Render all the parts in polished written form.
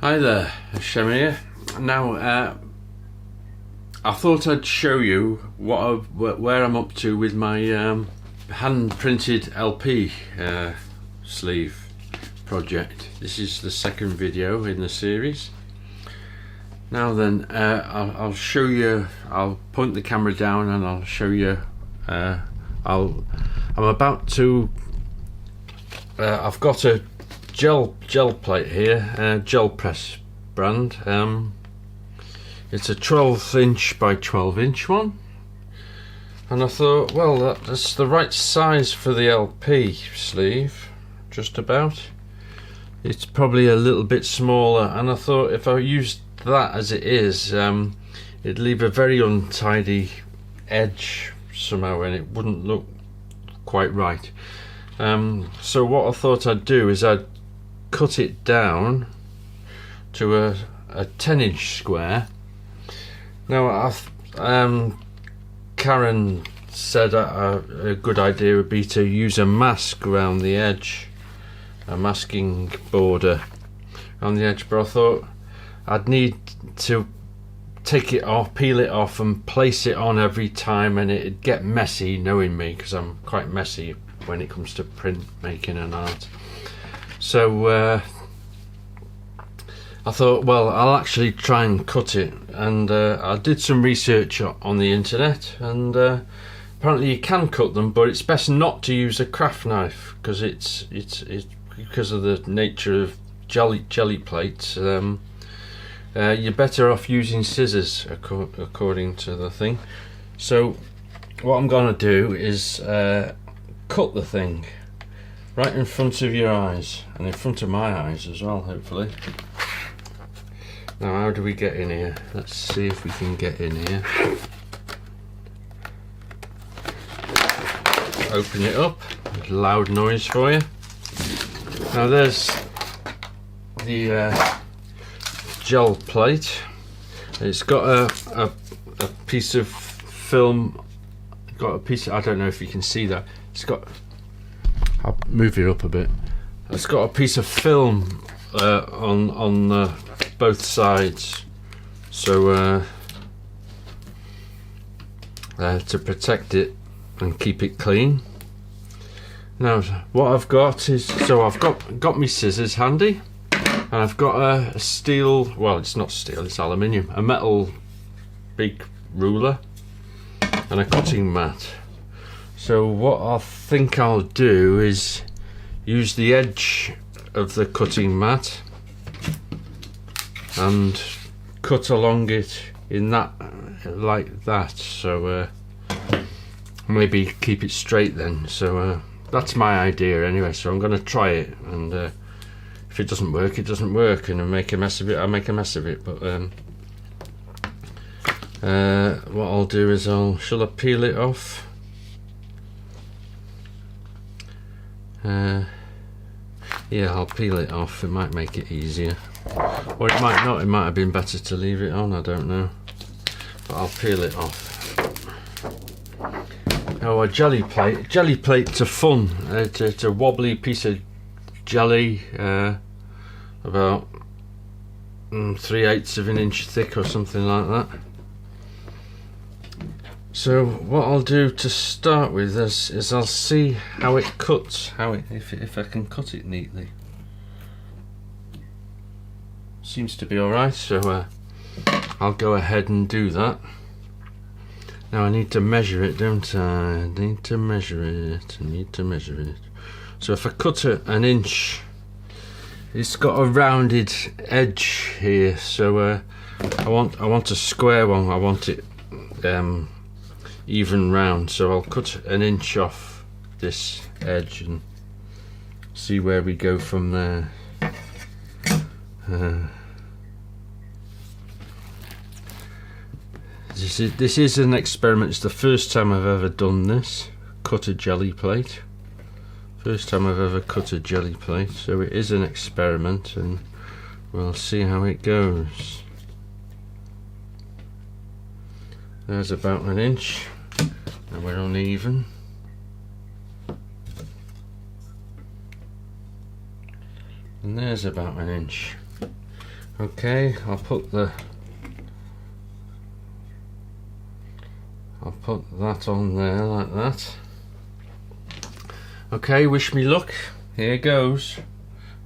Hi there, Shem here. Now, I thought I'd show you where I'm up to with my hand-printed LP sleeve project. This is the second video in the series. Now then, I'll show you. I'll point the camera down and I'll show you. I'm about to. I've got a gel plate here, gel press brand. It's a 12" by 12" one, and I thought, well, that's the right size for the LP sleeve, just about. It's probably a little bit smaller, and I thought if I used that as it is, it'd leave a very untidy edge somehow, and it wouldn't look quite right. So what I thought I'd do is I'd cut it down to a 10" square. Now, Karen said a good idea would be to use a mask around the edge, a masking border on the edge, but I thought I'd need to take it off, peel it off and place it on every time, and it'd get messy, knowing me, because I'm quite messy when it comes to print making and art. So I thought, well, I'll actually try and cut it, and I did some research on the internet, and apparently you can cut them, but it's best not to use a craft knife, because it's because of the nature of jelly plates. You're better off using scissors, according to the thing. So what I'm gonna do is cut the thing right in front of your eyes, and in front of my eyes as well, hopefully. Now, how do we get in here? Let's see if we can get in here. Open it up. There's a loud noise for you. Now there's the gel plate. It's got a piece of film. Got a piece of, I don't know if you can see that. It's got. I'll move it up a bit. It's got a piece of film on both sides, so to protect it and keep it clean. Now, what I've got is, so I've got my scissors handy, and I've got a steel. Well, it's not steel; it's aluminium. A metal big ruler and a cutting mat. So what I think I'll do is use the edge of the cutting mat and cut along it in that, like that. So maybe keep it straight then. So that's my idea anyway. So I'm going to try it, and if it doesn't work, it doesn't work, and I make a mess of it. I make a mess of it. But what I'll do is shall I peel it off? Yeah, I'll peel it off. It might make it easier, or it might not. It might have been better to leave it on, I don't know, but I'll peel it off. Now, a jelly plates are fun. It's a wobbly piece of jelly, about 3/8 of an inch thick or something like that. So what I'll do to start with is I'll see how it cuts, if I can cut it neatly. Seems to be alright, so I'll go ahead and do that. Now I need to measure it, don't I? I need to measure it. So if I cut it 1 inch, it's got a rounded edge here, so I want a square one. I want it even round, so I'll cut 1 inch off this edge and see where we go from there. This is an experiment. It's the first time I've ever done this. Cut a jelly plate. First time I've ever cut a jelly plate, so it is an experiment, and we'll see how it goes. There's about 1 inch, and we're uneven. And there's about 1 inch. Okay, I'll put that on there like that. Okay, wish me luck. Here goes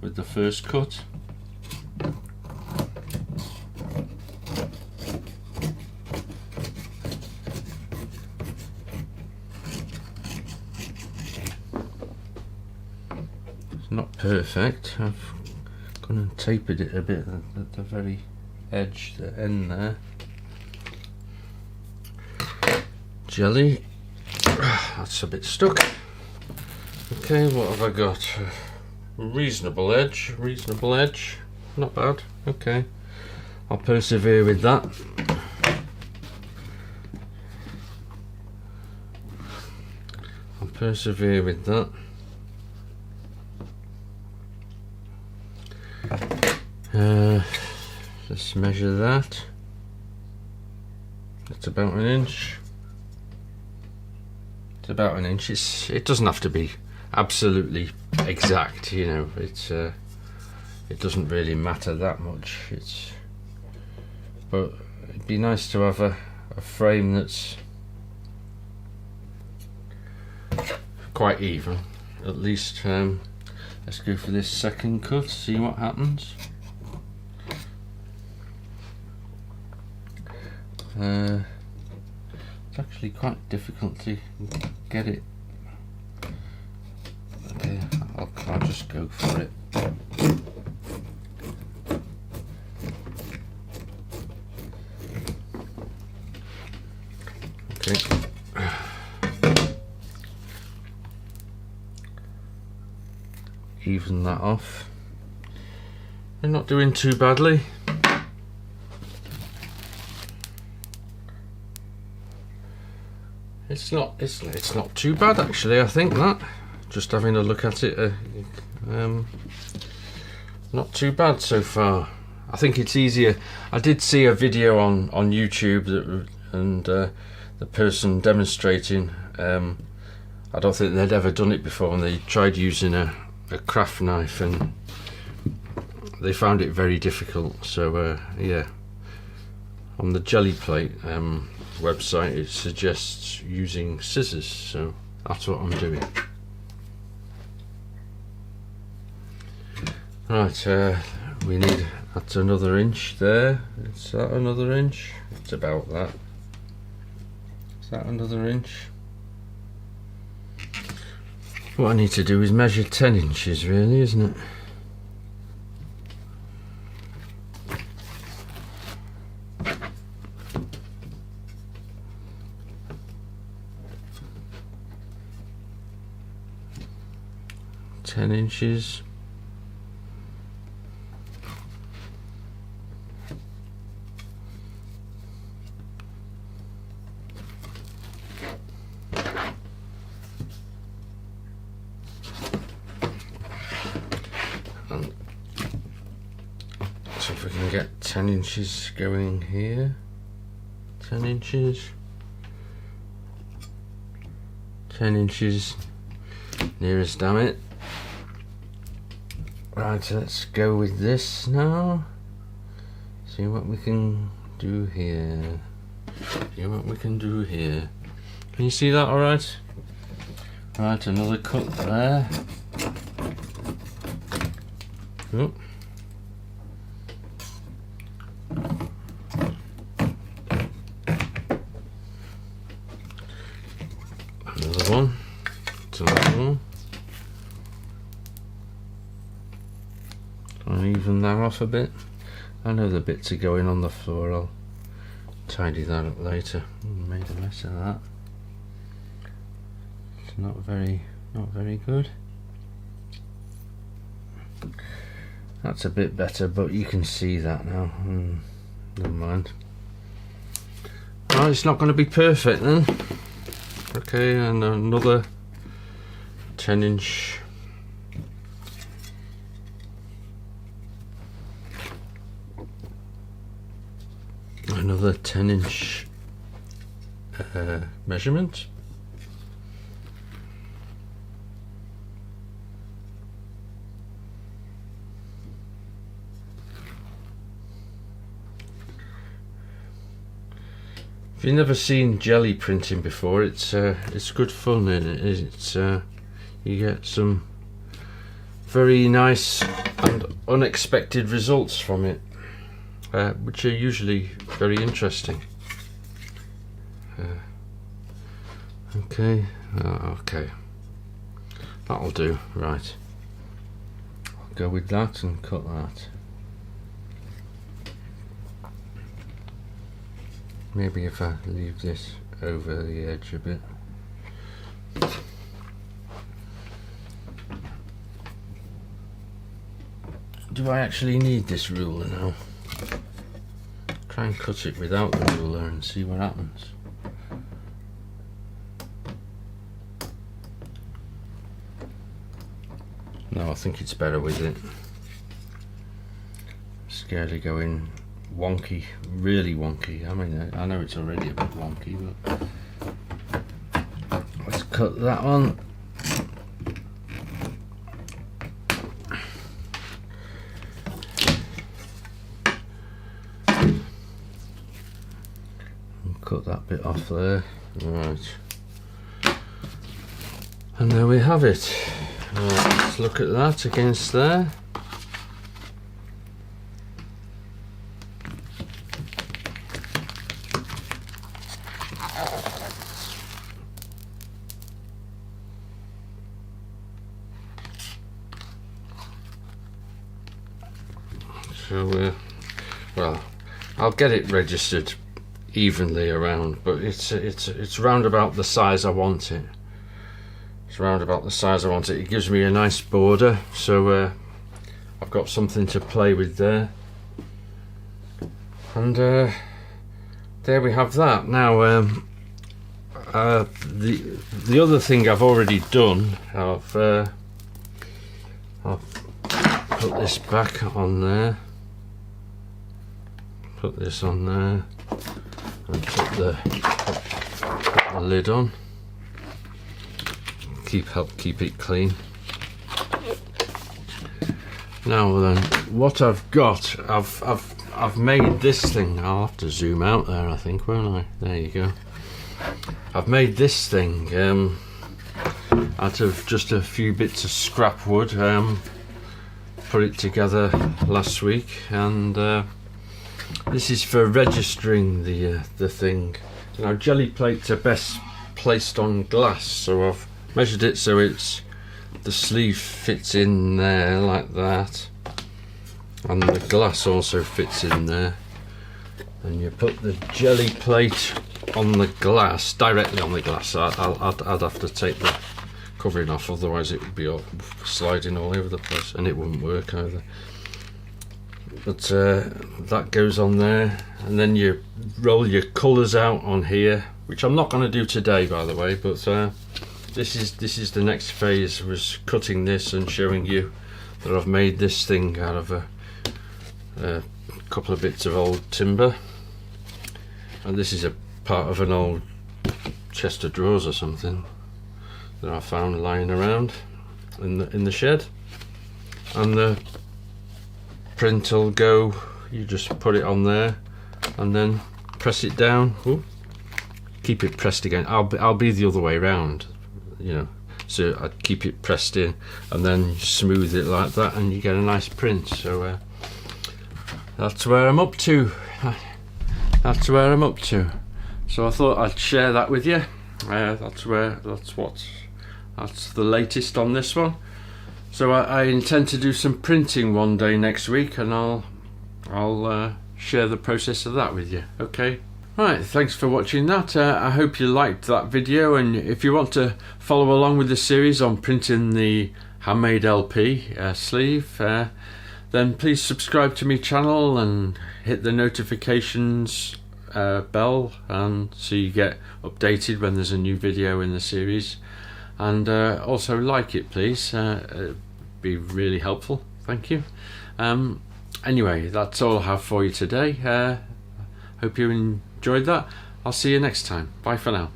with the first cut. It's not perfect. I've gone and tapered it a bit at the very edge, the end there. Jelly, that's a bit stuck. Okay, what have I got? Reasonable edge, not bad. Okay, I'll persevere with that. Let's measure that. It's about an inch. It's about an inch. It doesn't have to be absolutely exact, you know. It doesn't really matter that much. But it'd be nice to have a frame that's quite even. At least let's go for this second cut, see what happens. It's actually quite difficult to get it. Okay, I'll just go for it. Okay. Even that off. They're not doing too badly. It's not too bad actually. I think that, just having a look at it, not too bad so far. I think it's easier. I did see a video on YouTube and the person demonstrating, I don't think they'd ever done it before, and they tried using a craft knife and they found it very difficult. So yeah, on the jelly plate website it suggests using scissors, so that's what I'm doing. Right, we need, that's another inch there. Is that another inch? It's about that. Is that another inch? What I need to do is measure 10 inches really, isn't it? Inches. So if we can get 10 inches going here, 10 inches, 10 inches, nearest, damn it. Right, let's go with this now. See what we can do here. Can you see that all right? Right, another cut there. Oh. Another one. Another one. I'll even that off a bit. I know the bits are going on the floor. I'll tidy that up later. Made a mess of that. It's not very good. That's a bit better, but you can see that now. Never mind. Well, it's not going to be perfect then. Okay, and another 10-inch. Another 10-inch measurement. If you've never seen jelly printing before, it's good fun, and it's you get some very nice and unexpected results from it, which are usually very interesting. Okay, okay, that'll do. Right, I'll go with that and cut that. Maybe if I leave this over the edge a bit. Do I actually need this ruler now? Try and cut it without the ruler and see what happens. No, I think it's better with it. Scared of going wonky, really wonky. I mean, I know it's already a bit wonky, but let's cut that one. And cut that bit off there. Right. And there we have it. Let's look at that against there. So, well, I'll get it registered evenly around, but it's round about the size I want it. It's round about the size I want it. It gives me a nice border, so I've got something to play with there. And there we have that. Now, the other thing I've already done, I'll put this back on there. Put this on there and put the lid on. Help keep it clean. Now then, what I've got, I've made this thing. I'll have to zoom out there, I think, won't I? There you go. I've made this thing out of just a few bits of scrap wood. Put it together last week, and this is for registering the thing. Now, jelly plates are best placed on glass, so I've measured it so the sleeve fits in there like that, and the glass also fits in there. And you put the jelly plate on the glass, directly on the glass. I'd have to take the covering off, otherwise it would be all sliding all over the place, and it wouldn't work either. But that goes on there, and then you roll your colours out on here, which I'm not going to do today, by the way. But this is the next phase, was cutting this and showing you that I've made this thing out of a couple of bits of old timber, and this is a part of an old chest of drawers or something that I found lying around in the shed. And the print will go, you just put it on there and then press it down. Ooh, keep it pressed again. I'll be the other way around, you know, so I'd keep it pressed in and then smooth it like that, and you get a nice print. So that's where I'm up to. That's where I'm up to. So I thought I'd share that with you. That's the latest on this one. So I intend to do some printing one day next week, and I'll share the process of that with you. Okay. Right, thanks for watching that. I hope you liked that video, and if you want to follow along with the series on printing the Handmade LP sleeve, then please subscribe to my channel and hit the notifications bell, and so you get updated when there's a new video in the series. And also like it, please. It'd be really helpful. Thank you. Anyway, that's all I have for you today. Hope you enjoyed that. I'll see you next time. Bye for now.